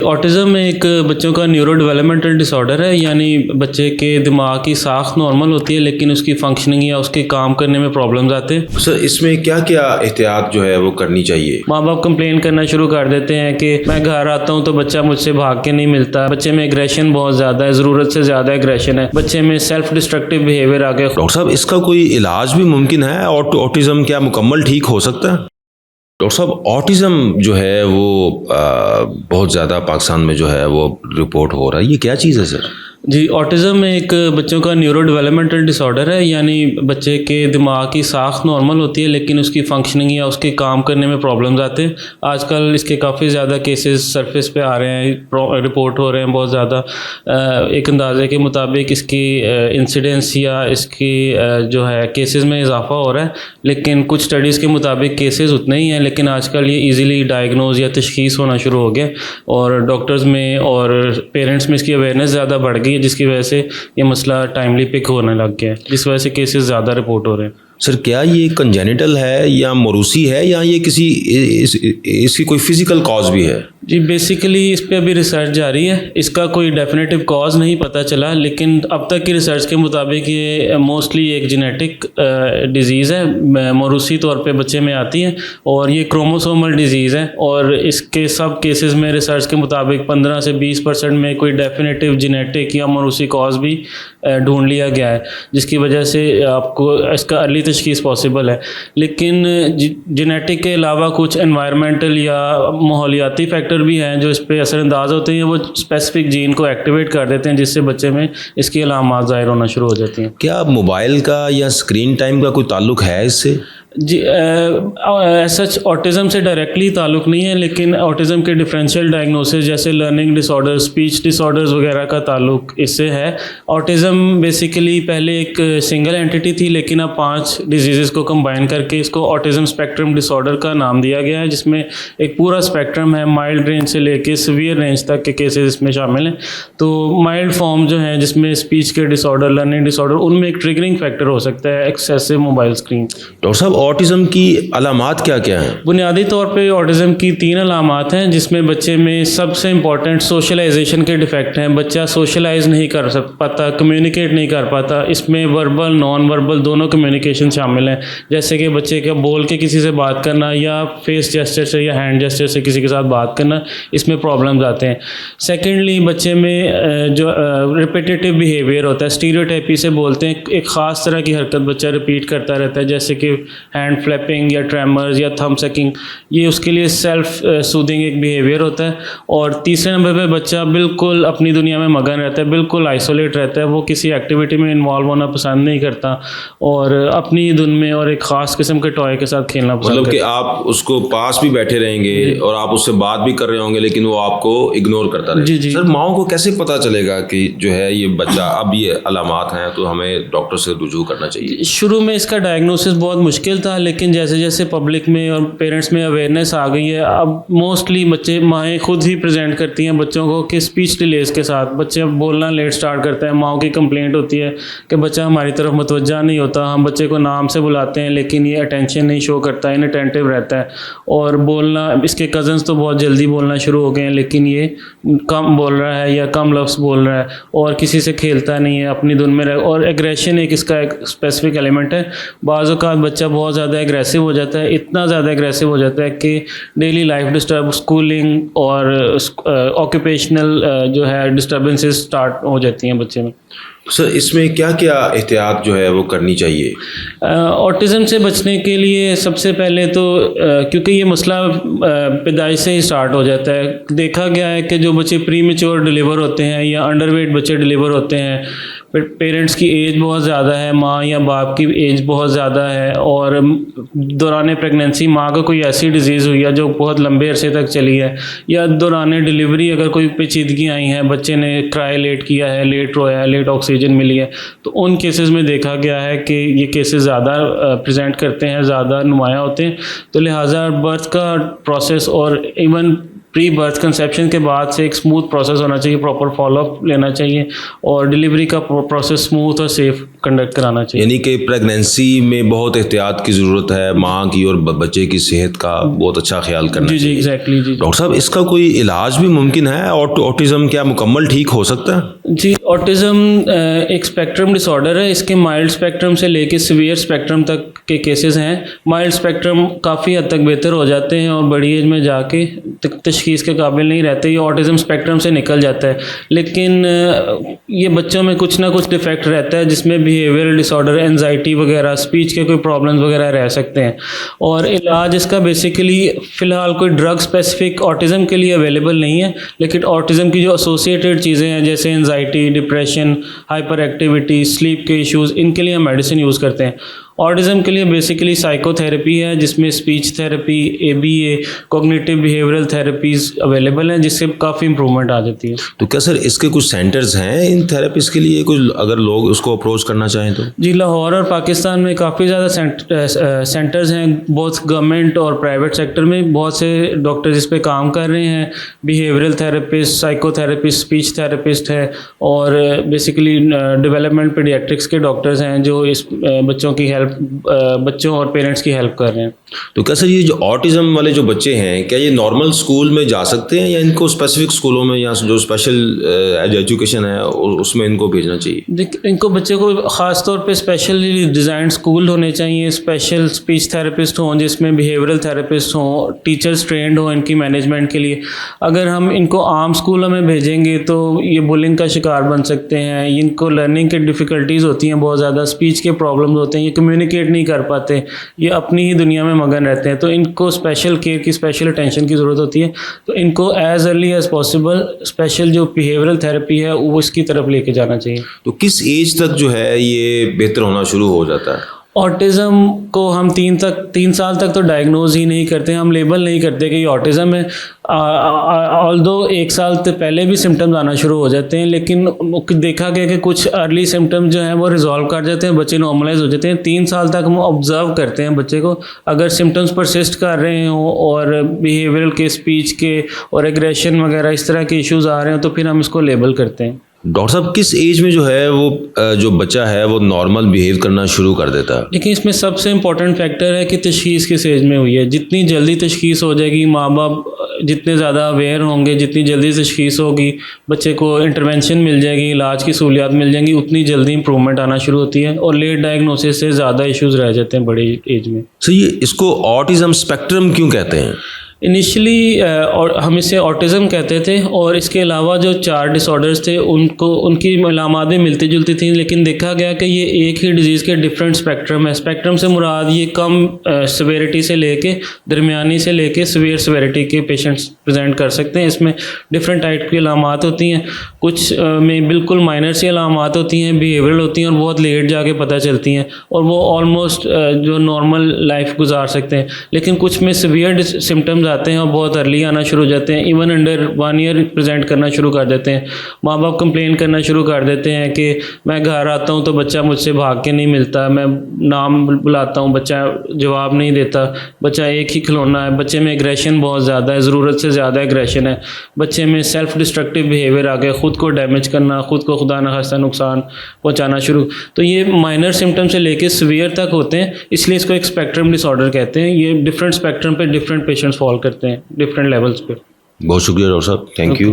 Autism एक बच्चों का न्यूरो डेवलपमेंटल डिसऑर्डर है, यानी बच्चे के दिमाग की साख नॉर्मल होती है लेकिन उसकी फंक्शनिंग या उसके काम करने में प्रॉब्लम्स आते हैं। सर इसमें क्या क्या एहतियात जो है वो करनी चाहिए? माँ बाप कंप्लेन करना शुरू कर देते हैं कि मैं घर आता हूँ तो बच्चा मुझसे भाग के नहीं मिलता, बच्चे में एग्रेशन बहुत ज़्यादा है, ज़रूरत से ज़्यादा एग्रेशन है, बच्चे में सेल्फ डिस्ट्रक्टिव बिहेवियर आ गया। डॉक्टर साहब इसका कोई इलाज भी मुमकिन है? ऑटिज्म क्या मुकम्मल ठीक हो सकता है? डॉक्टर साहब ऑटिज्म जो है वो बहुत ज़्यादा पाकिस्तान में जो है वो रिपोर्ट हो रहा है, ये क्या चीज़ है सर? जी, ऑटिज़म एक बच्चों का न्यूरो डेवलपमेंटल डिसऑर्डर है, यानी बच्चे के दिमाग की साख नॉर्मल होती है लेकिन उसकी फंक्शनिंग या उसके काम करने में प्रॉब्लम्स आते हैं। आजकल इसके काफ़ी ज़्यादा केसेस सरफेस पे आ रहे हैं, रिपोर्ट हो रहे हैं बहुत ज़्यादा। एक अंदाजे के मुताबिक इसकी इंसिडेंस या इसकी जो है केसेस में इजाफा हो रहा है, लेकिन कुछ स्टडीज़ के मुताबिक केसेस उतने ही हैं, लेकिन आजकल ये ईज़िली डायग्नोज या तशखीस होना शुरू हो गया और डॉक्टर्स में और पेरेंट्स में इसकी अवेयरनेस ज़्यादा बढ़ गई, जिसकी वजह से ये मसला टाइमली पिक होने लग गया है, जिस वजह से केसेस ज़्यादा रिपोर्ट हो रहे हैं। सर क्या ये कंजेनिटल है या मौरूसी है या ये किसी इसकी कोई फिजिकल कॉज भी है? जी, बेसिकली इस पे अभी रिसर्च जारी है, इसका कोई डेफिनेटिव कॉज नहीं पता चला, लेकिन अब तक की रिसर्च के मुताबिक ये मोस्टली एक जेनेटिक डिज़ीज़ है, मौरूसी तौर पे बच्चे में आती है और ये क्रोमोसोमल डिज़ीज़ है और इसके सब केसेस में रिसर्च के मुताबिक 15 से 20% में कोई डेफिनेटिव जेनेटिक या मौरूसी कॉज भी ढूंढ लिया गया है, जिसकी वजह से आपको इसका अर्ली तशखीस पॉसिबल है। लेकिन जेनेटिक के अलावा कुछ एनवायरमेंटल या माहौलियाती फैक्टर भी हैं जो इस पर असरअंदाज होते हैं, वो स्पेसिफिक जीन को एक्टिवेट कर देते हैं जिससे बच्चे में इसकी अलामात ज़ाहिर होना शुरू हो जाती हैं। क्या मोबाइल का या स्क्रीन टाइम का कोई ताल्लुक है इससे? जी, सच ऑटिज़म से डायरेक्टली ताल्लुक़ नहीं है, लेकिन ऑटिज़म के डिफरेंशियल डायग्नोसिस जैसे लर्निंग डिसऑर्डर, स्पीच डिसऑर्डर्स वगैरह का ताल्लुक़ इससे है। ऑटिज़म बेसिकली पहले एक सिंगल एंटिटी थी, लेकिन अब 5 डिजीज़ को कंबाइन करके इसको ऑटिज़म स्पेक्ट्रम डिसऑर्डर का नाम दिया गया है, जिसमें एक पूरा स्पेक्ट्रम है, माइल्ड रेंज से लेके सीवियर रेंज तक के केसेस इसमें शामिल हैं। तो माइल्ड फॉर्म जो है जिसमें स्पीच के डिसऑर्डर, लर्निंग डिसऑर्डर, उनमें एक ट्रिगरिंग फैक्टर हो सकता है एक्सेसिव मोबाइल स्क्रीन। डॉक्टर साहब ऑटिज्म की अलामात क्या क्या हैं? बुनियादी तौर पे ऑटिज़म की 3 अलामात हैं, जिसमें बच्चे में सबसे इम्पॉर्टेंट सोशलाइजेशन के डिफेक्ट हैं। बच्चा सोशलाइज नहीं कर पाता, कम्युनिकेट नहीं कर पाता। इसमें वर्बल नॉन वर्बल दोनों कम्युनिकेशन शामिल हैं, जैसे कि बच्चे का बोल के किसी से बात करना या फेस जेस्चर से या हैंड जेस्चर से किसी के साथ बात करना, इसमें प्रॉब्लम्स आते हैं। सेकेंडली बच्चे में जो रिपीटेटिव बिहेवियर होता है, स्टीरियोटाइपी से बोलते हैं, एक ख़ास तरह की हरकत बच्चा रिपीट करता रहता है, जैसे कि हैंड फ्लैपिंग या ट्रेमर्स या थंब सकिंग, ये उसके लिए सेल्फ सूदिंग एक बिहेवियर होता है। और तीसरे नंबर पे बच्चा बिल्कुल अपनी दुनिया में मगन रहता है, बिल्कुल आइसोलेट रहता है, वो किसी एक्टिविटी में इन्वॉल्व होना पसंद नहीं करता और अपनी धुन में और एक ख़ास किस्म के टॉय के साथ खेलना पसंद करता है। मतलब कि आप उसको पास भी बैठे रहेंगे और आप उससे बात भी कर रहे होंगे लेकिन वो आपको इग्नोर करता रहेगा। जी जी। सर माओ को कैसे पता चलेगा कि जो है ये बच्चा अब ये अलामात हैं तो हमें डॉक्टर से रुजू करना चाहिए? शुरू में इसका डायग्नोसिस बहुत मुश्किल था, लेकिन जैसे जैसे पब्लिक में और पेरेंट्स में अवेयरनेस आ गई है, अब मोस्टली बच्चे माएँ खुद ही प्रेजेंट करती हैं बच्चों को कि स्पीच डिलेस के साथ बच्चे बोलना लेट स्टार्ट करते हैं। माओ की कंप्लेंट होती है कि बच्चा हमारी तरफ मुतवज्जा नहीं होता, हम बच्चे को नाम से बुलाते हैं लेकिन ये अटेंशन नहीं शो करता, इनअटेंटिव रहता है और बोलना, इसके कज़न्स तो बहुत जल्दी बोलना शुरू हो गए हैं लेकिन ये कम बोल रहा है या कम लफ्ज़ बोल रहा है और किसी से खेलता नहीं है, अपनी धुन में रह। और एग्रेशन एक इसका एक स्पेसिफिक एलिमेंट है। बाज़ औक़ात बच्चा बहुत ज़्यादा एग्रेसिव हो जाता है, इतना ज़्यादा एग्रेसिव हो जाता है कि डेली लाइफ डिस्टर्ब, स्कूलिंग और ऑक्यूपेशनल जो है डिस्टर्बेंसेस स्टार्ट हो जाती हैं बच्चे में। सर इसमें क्या क्या एहतियात जो है वो करनी चाहिए? ऑटिज़म से बचने के लिए सबसे पहले तो क्योंकि ये मसला पैदाइश से ही स्टार्ट हो जाता है, देखा गया है कि जो बच्चे प्रीमेच्योर डिलीवर होते हैं या अंडरवेट बच्चे डिलीवर होते हैं, पेरेंट्स की एज बहुत ज़्यादा है, माँ या बाप की एज बहुत ज़्यादा है और दौरान प्रेगनेंसी माँ को कोई ऐसी डिज़ीज़ हुई है जो बहुत लंबे अरसे तक चली है, या दौरान डिलीवरी अगर कोई पेचीदगी आई हैं, बच्चे ने क्राई लेट किया है, लेट रोया है, लेट ऑक्सीजन मिली है, तो उन केसेस में देखा गया है कि ये केसेस ज़्यादा प्रेजेंट करते हैं, ज़्यादा नुमायाँ होते हैं। तो लिहाजा बर्थ का प्रोसेस और इवन प्री बर्थ कंसेप्शन के बाद से एक स्मूथ प्रोसेस होना चाहिए, प्रॉपर फॉलोअप लेना चाहिए और डिलीवरी का प्रोसेस स्मूथ और सेफ कंडक्ट कराना चाहिए। यानी कि प्रेगनेंसी में बहुत एहतियात की ज़रूरत है, माँ की और बच्चे की सेहत का बहुत अच्छा ख्याल करना जी चाहिए। एग्जैक्टली जी। डॉक्टर साहब, इसका कोई इलाज भी मुमकिन है? ऑटिज़म क्या मुकम्मल ठीक हो सकता है? जी, ऑटिज़म एक स्पेक्ट्रम डिसऑर्डर है। इसके माइल्ड स्पेक्ट्रम से लेके सीवियर स्पेक्ट्रम तक के केसेस हैं। माइल्ड स्पेक्ट्रम काफ़ी हद तक बेहतर हो जाते हैं और बड़ी एज में जाके तशखीस के काबिल नहीं रहते, ये ऑटिज़म स्पेक्ट्रम से निकल जाता है। लेकिन ये बच्चों में कुछ ना कुछ डिफेक्ट रहता है जिसमें बिहेवियरल डिसऑर्डर, एंजाइटी वगैरह, स्पीच के कोई प्रॉब्लम्स वगैरह रह सकते हैं। और इलाज इसका बेसिकली फ़िलहाल कोई ड्रग स्पेसिफिक ऑटिज़म के लिए अवेलेबल नहीं है, लेकिन ऑटिज़म की जो एसोसिएटेड चीज़ें हैं जैसे anxiety, depression, hyper activity, sleep के इश्यूज़, इनके लिए हम मेडिसिन यूज़ करते हैं। ऑटिज़म के लिए बेसिकली साइकोथेरेपी है जिसमें speech therapy, ABA, cognitive behavioural therapies available हैं जिससे काफ़ी इंप्रूवमेंट आ जाती है। तो क्या सर इसके कुछ सेंटर्स हैं इन थेरेपीज़ के लिए, कुछ अगर लोग उसको अप्रोच करना चाहें तो? जी, लाहौर और पाकिस्तान में काफ़ी ज़्यादा सेंटर्स हैं, बोथ गवर्नमेंट और प्राइवेट सेक्टर में। बहुत से डॉक्टर इस पे काम कर रहे हैं, behavioural therapist, psychotherapist, speech therapist है और बेसिकली डेवलपमेंट पीडियाट्रिक्स के डॉक्टर्स हैं जो इस बच्चों की हेल्प, बच्चों और पेरेंट्स की हेल्प कर रहे हैं। तो क्या सर ये जो ऑटिज़म वाले जो बच्चे हैं, क्या ये नॉर्मल स्कूल में जा सकते हैं या इनको स्पेसिफिक स्कूलों में या जो स्पेशल एजुकेशन है उसमें इनको भेजना चाहिए? इनको बच्चे को ख़ास तौर पे स्पेशली डिज़ाइन स्कूल होने चाहिए, स्पेशल स्पीच थेरेपिस्ट हों जिसमें बिहेवियरल थेरेपिस्ट हों, टीचर्स ट्रेंड हों इनकी मैनेजमेंट के लिए। अगर हम इनको आम स्कूलों में भेजेंगे तो ये बुलिंग का शिकार बन सकते हैं, इनको लर्निंग की डिफ़िकल्टीज़ होती हैं बहुत ज़्यादा, स्पीच के प्रॉब्लम्स होते हैं, ये कम्युनिकेट नहीं कर पाते, ये अपनी ही दुनिया में मगन रहते हैं। तो इनको स्पेशल केयर की, स्पेशल अटेंशन की ज़रूरत होती है। तो इनको as early as possible special जो बिहेवियरल थेरेपी है वो इसकी तरफ लेके जाना चाहिए। तो किस एज तक जो है ये बेहतर होना शुरू हो जाता है? ऑटिज़म को हम 3 साल तक तो डायग्नोज ही नहीं करते, हम लेबल नहीं करते कि ये ऑटिज़म है। ऑल्दो 1 साल से पहले भी सिम्टम्स आना शुरू हो जाते हैं, लेकिन देखा गया कि कुछ अर्ली सिम्टम्स जो हैं वो रिजॉल्व कर जाते हैं, बच्चे नॉर्मलाइज हो जाते हैं। 3 साल तक हम ऑब्जर्व करते हैं बच्चे को, अगर सिम्टम्स परसिस्ट कर रहे हों और बिहेवियरल के, स्पीच के और एग्रेशन वगैरह इस तरह के इश्यूज़ आ रहे हैं तो फिर हम इसको लेबल करते हैं। डॉक्टर साहब, किस एज में जो है वो जो बच्चा है वो नॉर्मल बिहेव करना शुरू कर देता है? देखिए, इसमें सबसे इम्पॉर्टेंट फैक्टर है कि तशखीस किस एज में हुई है। जितनी जल्दी तशखीस हो जाएगी, माँ बाप जितने ज़्यादा अवेयर होंगे, जितनी जल्दी तशखीस होगी, बच्चे को इंटरवेंशन मिल जाएगी, इलाज की सहूलियात मिल जाएंगी, उतनी जल्दी इंप्रूवमेंट आना शुरू होती है और लेट डायग्नोसिस से ज़्यादा इश्यूज़ रह जाते हैं बड़े एज में। सर ये इसको ऑटिज़म स्पेक्ट्रम क्यों कहते हैं? इनिशियली हम इसे ऑटिज़म कहते थे और इसके अलावा जो 4 डिसऑर्डर्स थे उनकी अलामात भी मिलती जुलती थी, लेकिन देखा गया कि ये एक ही डिज़ीज़ के डिफरेंट स्पेक्ट्रम है। स्पेक्ट्रम से मुराद ये कम सिवियरिटी से लेके, दरमियानी से लेके सीवियर सिवियरिटी के पेशेंट्स प्रेजेंट कर सकते हैं। इसमें डिफरेंट टाइप की अलामात होती हैं, कुछ में बिल्कुल माइनर सी अलामात होती हैं, बिहेवियरल होती हैं और बहुत लेट जाके पता चलती हैं और वो ऑलमोस्ट जो नॉर्मल लाइफ गुजार सकते हैं। लेकिन कुछ में सीवियर सिम्टम्स आते हैं और बहुत अर्ली आना शुरू हो जाते हैं, इवन अंडर 1 ईयर प्रेजेंट करना शुरू कर देते हैं। माँ बाप कंप्लेन करना शुरू कर देते हैं कि मैं घर आता हूँ तो बच्चा मुझसे भाग के नहीं मिलता, मैं नाम बुलाता हूँ बच्चा जवाब नहीं देता, बच्चा एक ही खिलौना है, बच्चे में एग्रेशन बहुत ज़्यादा है, ज़रूरत से ज़्यादा एग्रेशन है, बच्चे में सेल्फ डिस्ट्रक्टिव बिहेवियर आ गया, ख़ुद को डैमेज करना, ख़ुद को खुदा न खास्ता नुकसान पहुँचाना शुरू। तो ये माइनर सिम्टम से लेकर सीवियर तक होते हैं, इसलिए इसको एक स्पेक्ट्रम डिसऑर्डर कहते हैं। ये डिफरेंट स्पेक्ट्रम पे डिफरेंट पेशेंट्स फॉल करते हैं, डिफरेंट लेवल्स पे। बहुत शुक्रिया डॉक्टर साहब, थैंक यू।